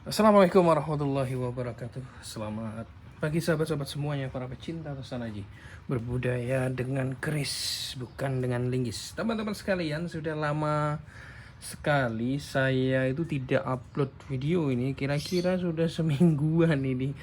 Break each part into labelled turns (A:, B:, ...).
A: Assalamualaikum warahmatullahi wabarakatuh. Selamat pagi sahabat-sahabat semuanya, para pecinta nostalgia berbudaya dengan keris, bukan dengan linggis. Teman-teman sekalian, sudah lama sekali saya itu tidak upload video ini. Kira-kira sudah semingguan ini.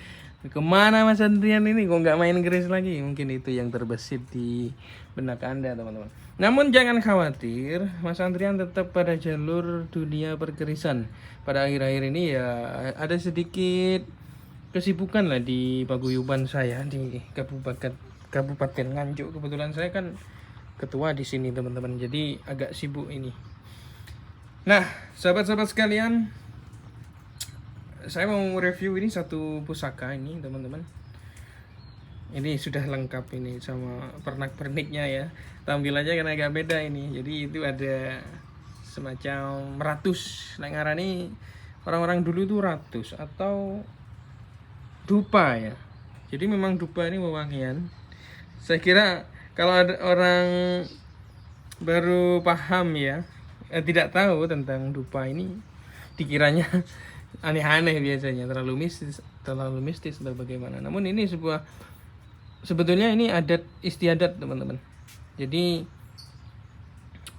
A: Kemana Mas Andrian ini? Kok nggak main keris lagi? Mungkin itu yang terbesit di benak Anda, teman-teman. Namun jangan khawatir, Mas Andrian tetap pada jalur dunia perkerisan. Pada akhir-akhir ini ya ada sedikit kesibukan lah di paguyuban saya di Kabupaten Nganjuk. Kebetulan saya kan ketua di sini, teman-teman. Jadi agak sibuk ini. Nah, sahabat-sahabat sekalian, saya mau review ini satu pusaka ini, teman-teman. Ini sudah lengkap ini sama pernak-perniknya ya. Tampilannya kan agak beda ini. Jadi itu ada semacam ratus. Nek ngarani orang-orang dulu itu ratus atau dupa ya. Jadi memang dupa ini wewangian. Saya kira kalau ada orang baru paham ya, tidak tahu tentang dupa ini, dikiranya aneh-aneh biasanya, terlalu mistis atau bagaimana. Namun ini sebetulnya ini adat istiadat, teman-teman. Jadi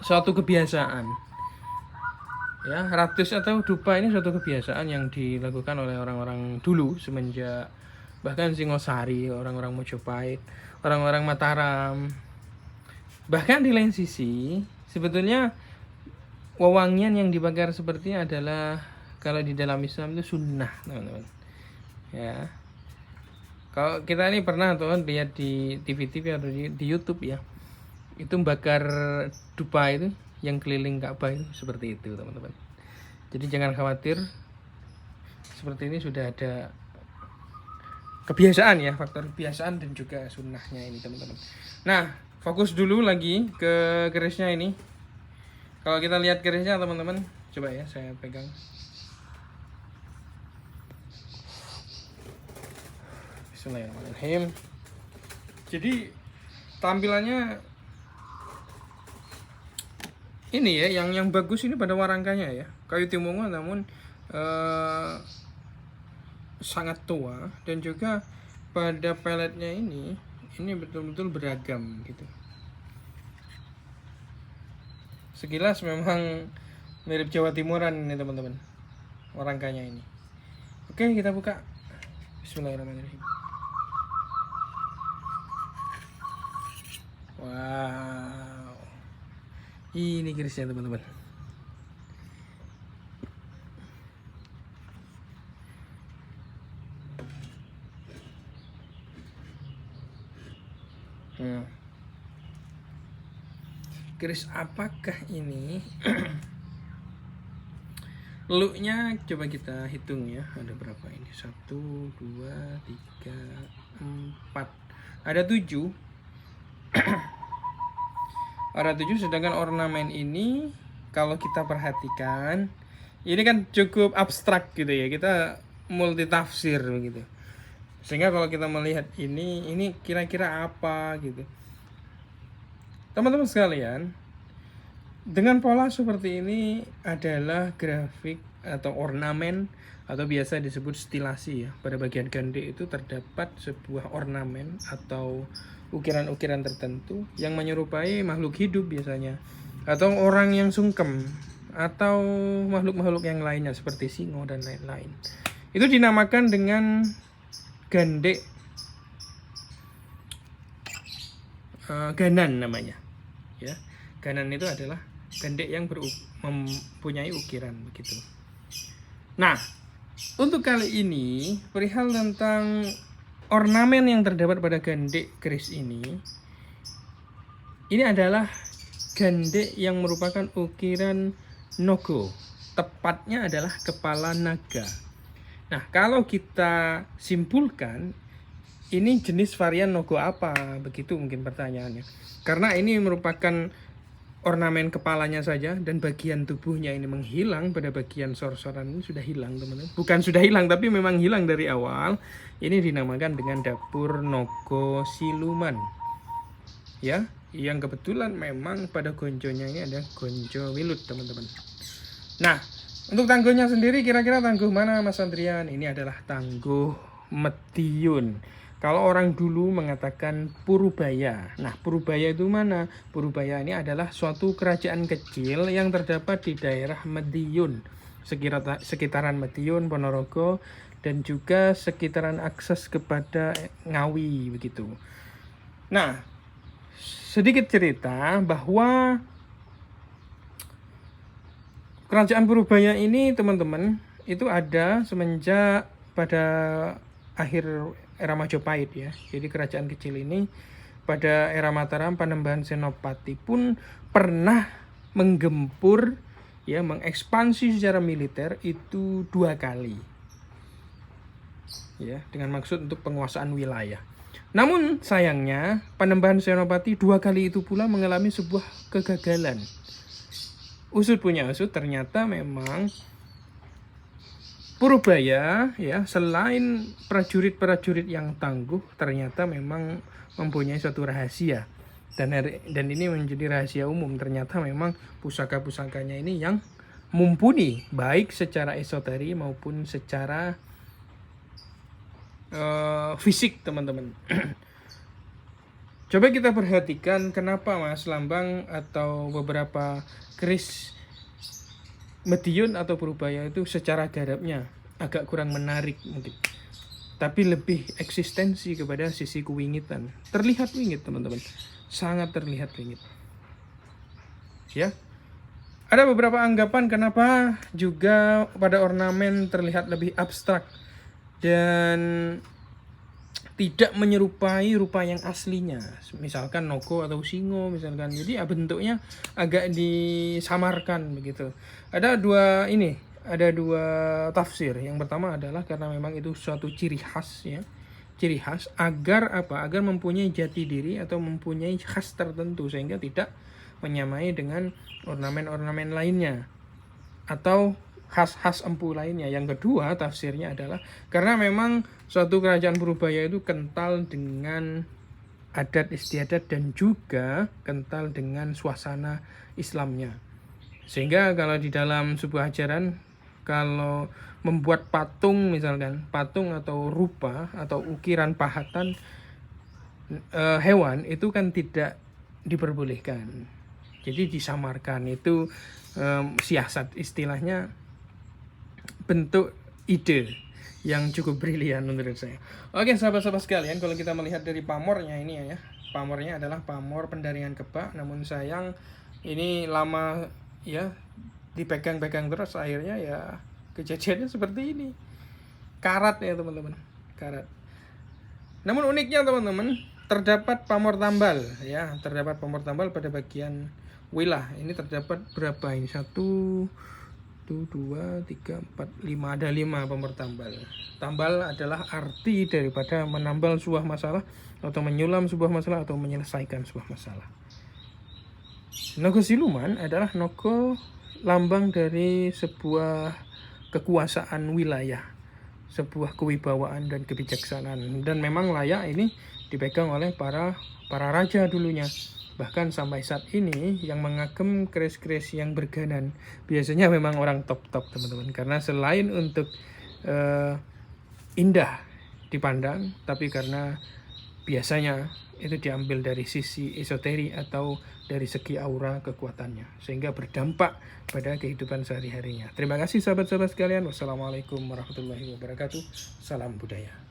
A: suatu kebiasaan ya, ratus atau dupa ini suatu kebiasaan yang dilakukan oleh orang-orang dulu semenjak bahkan Singosari, orang-orang Mojopahit, orang-orang Mataram. Bahkan di lain sisi sebetulnya wewangian yang dibakar seperti adalah, kalau di dalam Islam itu sunnah, teman-teman ya. Kalau kita ini pernah tuh lihat di TV-TV atau di YouTube ya, itu bakar dupa itu yang keliling Ka'bah itu seperti itu, teman-teman. Jadi jangan khawatir, seperti ini sudah ada kebiasaan ya, faktor kebiasaan dan juga sunnahnya ini, teman-teman. Nah, fokus dulu lagi ke kerisnya ini. Kalau kita lihat kerisnya, teman-teman, coba ya saya pegang. Bismillahirrahmanirrahim. Jadi tampilannya ini ya, yang bagus ini pada warangkanya ya, kayu timungan, namun sangat tua, dan juga pada peletnya ini betul-betul beragam gitu. Sekilas memang mirip Jawa Timuran ini, teman-teman, warangkanya ini. Oke, kita buka. Bismillahirrahmanirrahim. Wow, ini kerisnya, teman-teman. Keris apakah ini? Looknya coba kita hitung ya, ada berapa ini? 1, 2, 3, 4, ada 7. Ada 7, sedangkan ornamen ini kalau kita perhatikan ini kan cukup abstrak gitu ya, kita multitafsir begitu. Sehingga kalau kita melihat ini kira-kira apa gitu. Teman-teman sekalian, dengan pola seperti ini adalah grafik atau ornamen, atau biasa disebut stilasi ya. Pada bagian gandek itu terdapat sebuah ornamen atau ukiran-ukiran tertentu yang menyerupai makhluk hidup biasanya, atau orang yang sungkem, atau makhluk-makhluk yang lainnya seperti singo dan lain-lain. Itu dinamakan dengan gandek ganan namanya ya. Ganan itu adalah gandek yang mempunyai ukiran begitu. Nah, untuk kali ini perihal tentang ornamen yang terdapat pada gandek keris ini adalah gandek yang merupakan ukiran nogo. Tepatnya adalah kepala naga. Nah, kalau kita simpulkan, ini jenis varian nogo apa? Begitu mungkin pertanyaannya. Karena ini merupakan ornamen kepalanya saja, dan bagian tubuhnya ini menghilang. Pada bagian sor-soran ini sudah hilang, teman-teman. Bukan sudah hilang, tapi memang hilang dari awal. Ini dinamakan dengan dapur nogo siluman ya, yang kebetulan memang pada gonjonya ini ada gonjo wilut, teman-teman. Nah, Untuk tangguhnya sendiri kira-kira tangguh mana Mas Andrian? Ini adalah tangguh Medyun. Kalau orang dulu mengatakan Purubaya. Nah, Purubaya itu mana? Purubaya ini adalah suatu kerajaan kecil yang terdapat di daerah Medyun, sekitaran Medyun, Ponorogo, dan juga sekitaran akses kepada Ngawi begitu. Nah, sedikit cerita bahwa Kerajaan Purubaya ini teman-teman itu ada semenjak pada akhir era Majapahit ya. Jadi kerajaan kecil ini pada era Mataram Panembahan Senopati pun pernah menggempur ya, mengekspansi secara militer itu 2 kali. Ya, dengan maksud untuk penguasaan wilayah. Namun sayangnya Panembahan Senopati 2 kali itu pula mengalami sebuah kegagalan. Usut punya usut, ternyata memang Purubaya ya, selain prajurit-prajurit yang tangguh, ternyata memang mempunyai suatu rahasia. Dan ini menjadi rahasia umum. Ternyata memang pusaka-pusakanya ini yang mumpuni, baik secara esoteri maupun secara fisik, teman-teman. Coba kita perhatikan kenapa Mas lambang atau beberapa keris Medyun atau Purubaya itu secara garapnya agak kurang menarik mungkin. Tapi lebih eksistensi kepada sisi kewingitan. Terlihat wingit teman-teman. Sangat terlihat wingit. Ya. Ada beberapa anggapan kenapa juga pada ornamen terlihat lebih abstrak dan tidak menyerupai rupa yang aslinya, misalkan nogo atau singo misalkan. Jadi bentuknya agak disamarkan begitu. Ada dua tafsir. Yang pertama adalah karena memang itu suatu ciri khas ya, ciri khas agar mempunyai jati diri atau mempunyai khas tertentu sehingga tidak menyamai dengan ornamen-ornamen lainnya atau khas-khas empu lainnya. Yang kedua tafsirnya adalah karena memang suatu kerajaan Purubaya itu kental dengan adat istiadat dan juga kental dengan suasana Islamnya. Sehingga kalau di dalam sebuah ajaran, kalau membuat patung misalkan, patung atau rupa atau ukiran pahatan hewan itu kan tidak diperbolehkan. Jadi disamarkan, itu siasat istilahnya, bentuk ide yang cukup brilian menurut saya. Oke sahabat-sahabat sekalian, kalau kita melihat dari pamornya ini ya, pamornya adalah pamor pendaringan kebak. Namun sayang ini lama ya dipegang-pegang terus, akhirnya ya kejadiannya seperti ini. Karat ya teman-teman, karat. Namun uniknya teman-teman, terdapat pamor tambal ya, terdapat pamor tambal pada bagian wilah. Ini terdapat berapa ini? 1, 2, 3, 4, 5. Ada 5 pamor tambal. Tambal adalah arti daripada menambal sebuah masalah atau menyulam sebuah masalah atau menyelesaikan sebuah masalah. Nogo siluman adalah nogo lambang dari sebuah kekuasaan wilayah, sebuah kewibawaan dan kebijaksanaan, dan memang layak ini dipegang oleh para raja dulunya. Bahkan sampai saat ini yang mengagem keris-keris yang berganan biasanya memang orang top-top teman-teman, karena selain untuk indah dipandang, tapi karena biasanya itu diambil dari sisi esoteri atau dari segi aura kekuatannya, sehingga berdampak pada kehidupan sehari-harinya. Terima kasih sahabat-sahabat sekalian. Wassalamualaikum warahmatullahi wabarakatuh. Salam budaya.